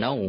9،